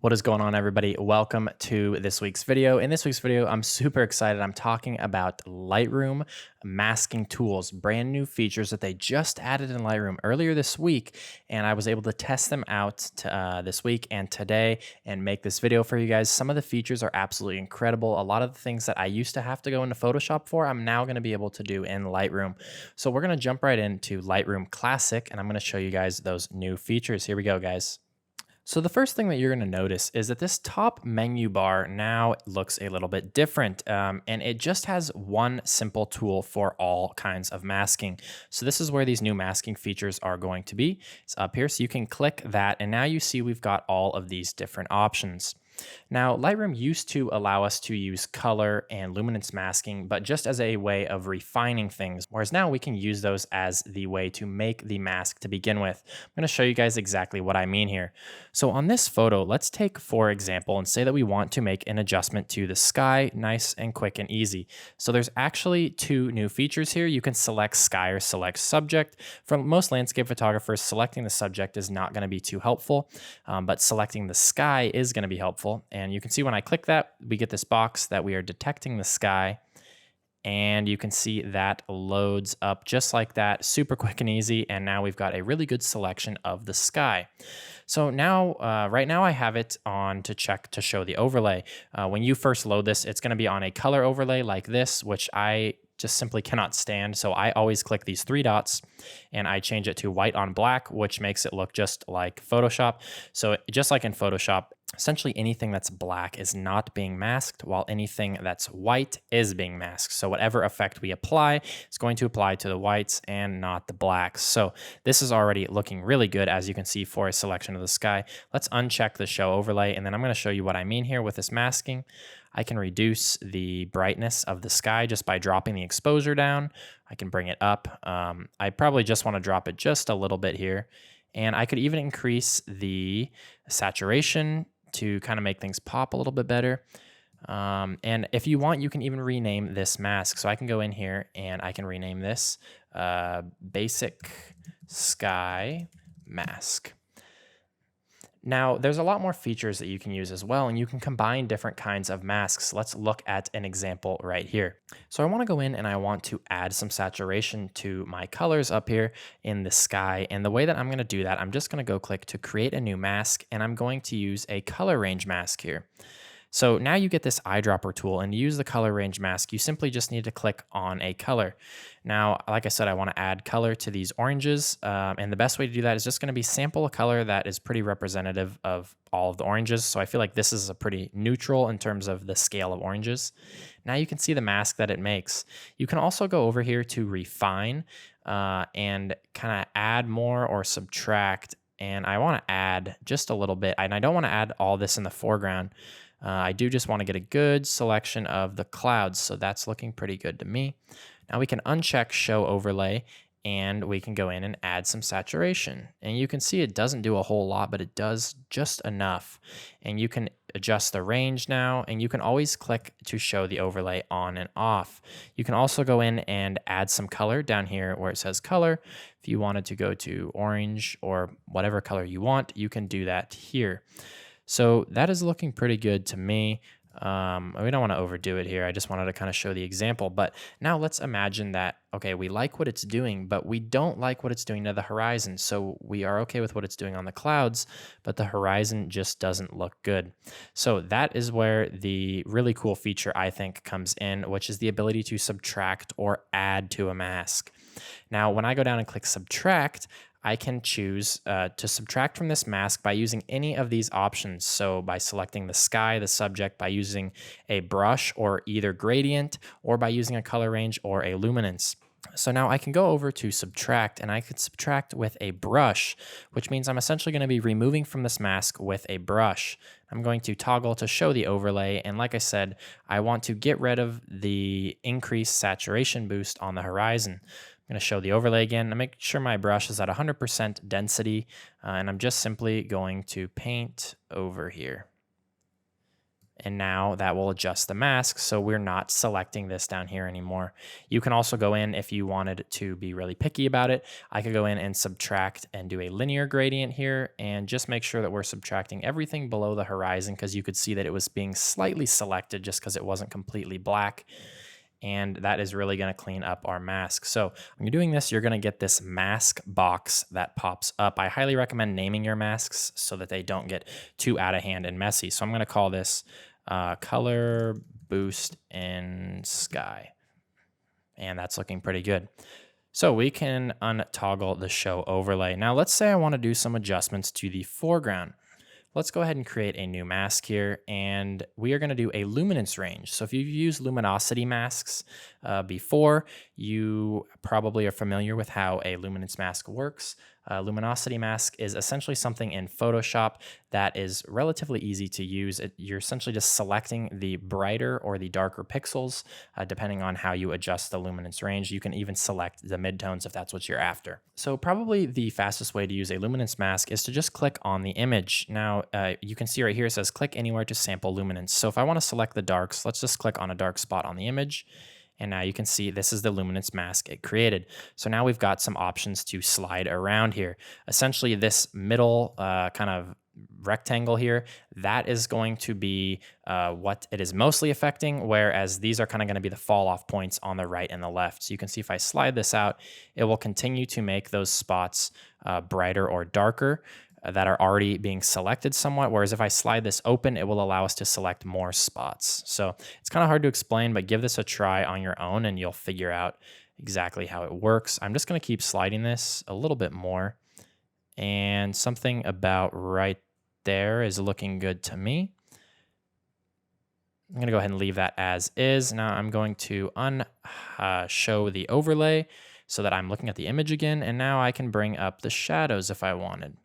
What is going on, everybody? Welcome to this week's video. In this week's video, I'm super excited. I'm talking about Lightroom masking tools, brand new features that they just added in Lightroom earlier this week, and I was able to test them out this week and today and make this video for you guys. Some of the features are absolutely incredible. A lot of the things that I used to have to go into Photoshop for, I'm now going to be able to do in Lightroom. So we're going to jump right into Lightroom Classic, and I'm going to show you guys those new features. Here we go, guys. So the first thing that you're going to notice is that this top menu bar now looks a little bit different, and it just has one simple tool for all kinds of masking. So this is where these new masking features are going to be. It's up here, so you can click that, and now you see we've got all of these different options. Now, Lightroom used to allow us to use color and luminance masking, but just as a way of refining things, whereas now we can use those as the way to make the mask to begin with. I'm going to show you guys exactly what I mean here. So on this photo, let's take, for example, and say that we want to make an adjustment to the sky, nice and quick and easy. So there's actually two new features here. You can select sky or select subject. For most landscape photographers, selecting the subject is not going to be too helpful, but selecting the sky is going to be helpful. And you can see when I click that, we get this box that we are detecting the sky. And you can see that loads up just like that, super quick and easy. And now we've got a really good selection of the sky. So now, right now I have it on to check to show the overlay. When you first load this, it's going to be on a color overlay like this, which I just simply cannot stand. So I always click these three dots and I change it to white on black, which makes it look just like Photoshop. So just like in Photoshop, essentially anything that's black is not being masked, while anything that's white is being masked. So whatever effect we apply is going to apply to the whites and not the blacks. So this is already looking really good, as you can see, for a selection of the sky. Let's uncheck the show overlay, and then I'm going to show you what I mean here with this masking. I can reduce the brightness of the sky just by dropping the exposure down. I can bring it up. I probably just want to drop it just a little bit here. And I could even increase the saturation to kind of make things pop a little bit better. And if you want, you can even rename this mask. So I can go in here and I can rename this Basic Sky Mask. Now, there's a lot more features that you can use as well, and you can combine different kinds of masks. Let's look at an example right here. So I want to go in and I want to add some saturation to my colors up here in the sky. And the way that I'm going to do that, I'm just going to go click to create a new mask, and I'm going to use a color range mask here. So now you get this eyedropper tool, and to use the color range mask, you simply just need to click on a color. Now, like I said, I want to add color to these oranges, and the best way to do that is just going to be sample a color that is pretty representative of all of the oranges. So I feel like this is a pretty neutral in terms of the scale of oranges. Now you can see the mask that it makes. You can also go over here to refine and kind of add more or subtract, and I want to add just a little bit, and I don't want to add all this in the foreground. I do just want to get a good selection of the clouds, so that's looking pretty good to me. Now we can uncheck show overlay, and we can go in and add some saturation. And you can see it doesn't do a whole lot, but it does just enough. And you can adjust the range now, and you can always click to show the overlay on and off. You can also go in and add some color down here where it says color. If you wanted to go to orange or whatever color you want, you can do that here. So that is looking pretty good to me. We don't want to overdo it here. I just wanted to kind of show the example. But now let's imagine that, okay, we like what it's doing, but we don't like what it's doing to the horizon. So we are okay with what it's doing on the clouds, but the horizon just doesn't look good. So that is where the really cool feature, I think, comes in, which is the ability to subtract or add to a mask. Now, when I go down and click subtract, I can choose to subtract from this mask by using any of these options. So by selecting the sky, the subject, by using a brush or either gradient, or by using a color range or a luminance. So now I can go over to subtract, and I could subtract with a brush, which means I'm essentially going to be removing from this mask with a brush. I'm going to toggle to show the overlay, and like I said, I want to get rid of the increased saturation boost on the horizon. I'm going to show the overlay again. I make sure my brush is at 100% density, and I'm just simply going to paint over here. And now that will adjust the mask, so we're not selecting this down here anymore. You can also go in if you wanted to be really picky about it. I could go in and subtract and do a linear gradient here and just make sure that we're subtracting everything below the horizon, because you could see that it was being slightly selected just because it wasn't completely black. And that is really going to clean up our mask. So when you're doing this, you're going to get this mask box that pops up. I highly recommend naming your masks so that they don't get too out of hand and messy. So I'm going to call this color boost in sky. And that's looking pretty good. So we can untoggle the show overlay. Now let's say I want to do some adjustments to the foreground. Let's go ahead and create a new mask here, and we are going to do a luminance range. So if you've used luminosity masks before, you probably are familiar with how a luminance mask works. Luminosity mask is essentially something in Photoshop that is relatively easy to use. You're essentially just selecting the brighter or the darker pixels, depending on how you adjust the luminance range. You can even select the midtones if that's what you're after. So probably the fastest way to use a luminance mask is to just click on the image. Now, you can see right here it says click anywhere to sample luminance. So if I want to select the darks, let's just click on a dark spot on the image. And now you can see this is the luminance mask it created. So now we've got some options to slide around here. Essentially, this middle kind of rectangle here, that is going to be what it is mostly affecting, whereas these are kind of going to be the fall off points on the right and the left. So you can see if I slide this out, it will continue to make those spots brighter or darker that are already being selected somewhat, whereas if I slide this open, it will allow us to select more spots. So it's kind of hard to explain, but give this a try on your own and you'll figure out exactly how it works. I'm just going to keep sliding this a little bit more, and something about right there is looking good to me. I'm going to go ahead and leave that as is. Now I'm going to show the overlay so that I'm looking at the image again, and now I can bring up the shadows if I wanted.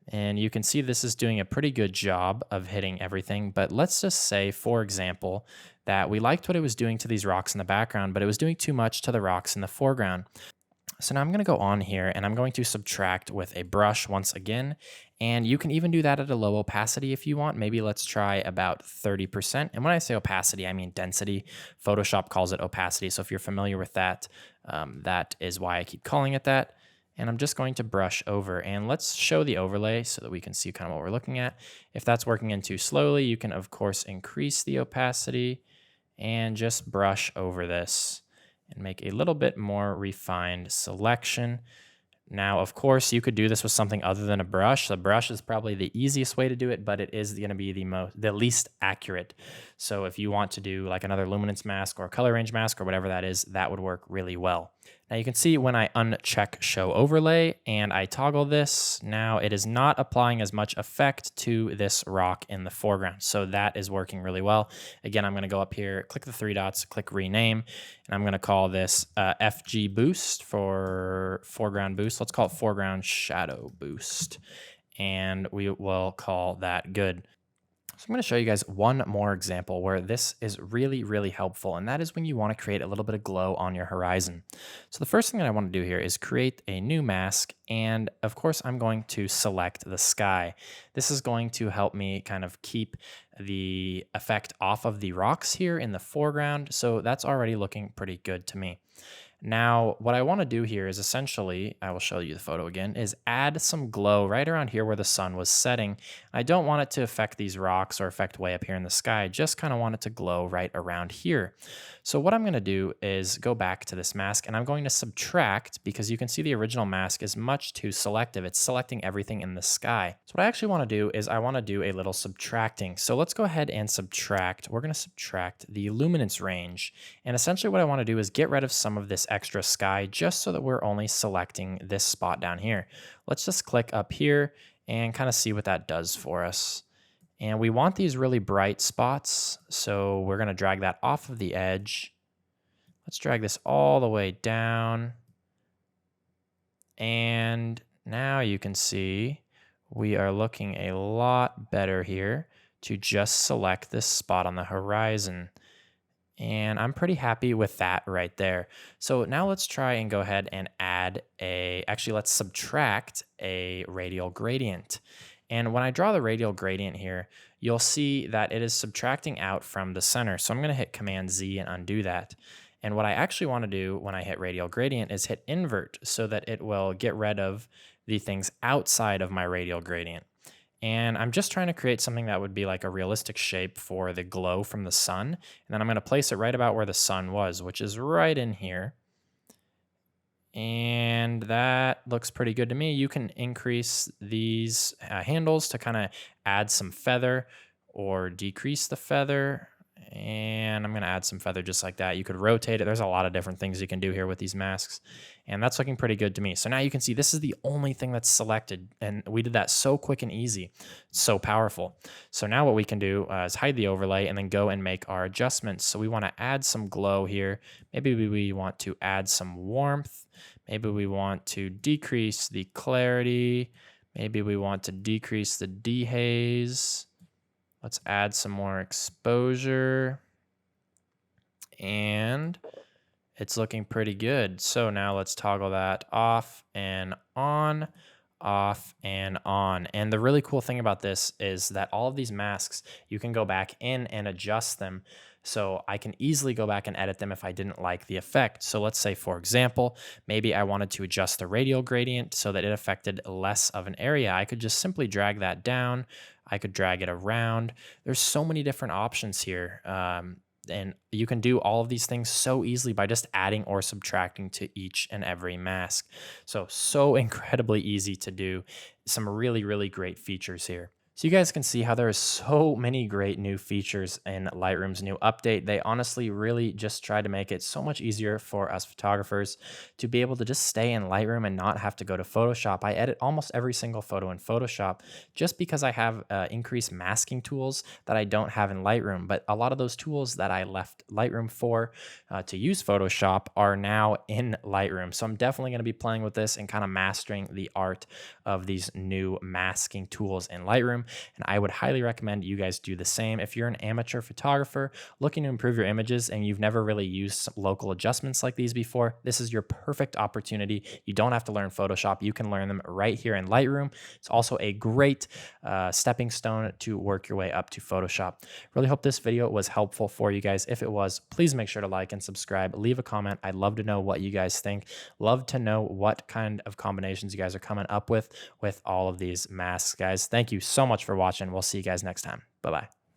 And you can see this is doing a pretty good job of hitting everything. But let's just say, for example, that we liked what it was doing to these rocks in the background, but it was doing too much to the rocks in the foreground. So now I'm going to go on here and I'm going to subtract with a brush once again. And you can even do that at a low opacity if you want. Maybe let's try about 30%. And when I say opacity, I mean density. Photoshop calls it opacity. So if you're familiar with that, that is why I keep calling it that. And I'm just going to brush over, and let's show the overlay so that we can see kind of what we're looking at. If that's working in too slowly, you can of course increase the opacity and just brush over this and make a little bit more refined selection. Now, of course, you could do this with something other than a brush. The brush is probably the easiest way to do it, but it is going to be the least accurate. So if you want to do like another luminance mask or color range mask or whatever that is, that would work really well. Now you can see when I uncheck show overlay and I toggle this, now it is not applying as much effect to this rock in the foreground. So that is working really well. Again, I'm going to go up here, click the three dots, click rename, and I'm going to call this FG boost for foreground boost. Let's call it foreground shadow boost. And we will call that good. So I'm going to show you guys one more example where this is really, really helpful, and that is when you want to create a little bit of glow on your horizon. So the first thing that I want to do here is create a new mask, and of course I'm going to select the sky. This is going to help me kind of keep the effect off of the rocks here in the foreground, so that's already looking pretty good to me. Now, what I want to do here is essentially, I will show you the photo again, is add some glow right around here where the sun was setting. I don't want it to affect these rocks or affect way up here in the sky. I just kind of want it to glow right around here. So what I'm going to do is go back to this mask and I'm going to subtract, because you can see the original mask is much too selective. It's selecting everything in the sky. So what I actually want to do is I want to do a little subtracting. So let's go ahead and subtract. We're going to subtract the luminance range. And essentially what I want to do is get rid of some of this extra sky just so that we're only selecting this spot down here. Let's just click up here and kind of see what that does for us. And we want these really bright spots, so we're going to drag that off of the edge. Let's drag this all the way down. And now you can see we are looking a lot better here to just select this spot on the horizon. And I'm pretty happy with that right there. So now let's try and go ahead and add let's subtract a radial gradient. And when I draw the radial gradient here, you'll see that it is subtracting out from the center. So I'm going to hit Command Z and undo that. And what I actually want to do when I hit radial gradient is hit invert so that it will get rid of the things outside of my radial gradient. And I'm just trying to create something that would be like a realistic shape for the glow from the sun. And then I'm going to place it right about where the sun was, which is right in here. And that looks pretty good to me. You can increase these handles to kind of add some feather or decrease the feather. And I'm going to add some feather just like that. You could rotate it. There's a lot of different things you can do here with these masks. And that's looking pretty good to me. So now you can see this is the only thing that's selected. And we did that so quick and easy. So powerful. So now what we can do is hide the overlay and then go and make our adjustments. So we want to add some glow here. Maybe we want to add some warmth. Maybe we want to decrease the clarity. Maybe we want to decrease the dehaze. Let's add some more exposure. And it's looking pretty good. So now let's toggle that off and on, off and on. And the really cool thing about this is that all of these masks, you can go back in and adjust them. So I can easily go back and edit them if I didn't like the effect. So let's say, for example, maybe I wanted to adjust the radial gradient so that it affected less of an area. I could just simply drag that down. I could drag it around. There's so many different options here. And you can do all of these things so easily by just adding or subtracting to each and every mask. So incredibly easy to do. Some really, really great features here. So you guys can see how there are so many great new features in Lightroom's new update. They honestly really just try to make it so much easier for us photographers to be able to just stay in Lightroom and not have to go to Photoshop. I edit almost every single photo in Photoshop just because I have increased masking tools that I don't have in Lightroom. But a lot of those tools that I left Lightroom for to use Photoshop are now in Lightroom. So I'm definitely going to be playing with this and kind of mastering the art of these new masking tools in Lightroom. And I would highly recommend you guys do the same. If you're an amateur photographer looking to improve your images and you've never really used local adjustments like these before, this is your perfect opportunity. You don't have to learn Photoshop. You can learn them right here in Lightroom. It's also a great stepping stone to work your way up to Photoshop. Really hope this video was helpful for you guys. If it was, please make sure to like and subscribe. Leave a comment. I'd love to know what you guys think. Love to know what kind of combinations you guys are coming up with all of these masks, guys. Thank you so much for watching. We'll see you guys next time. Bye-bye.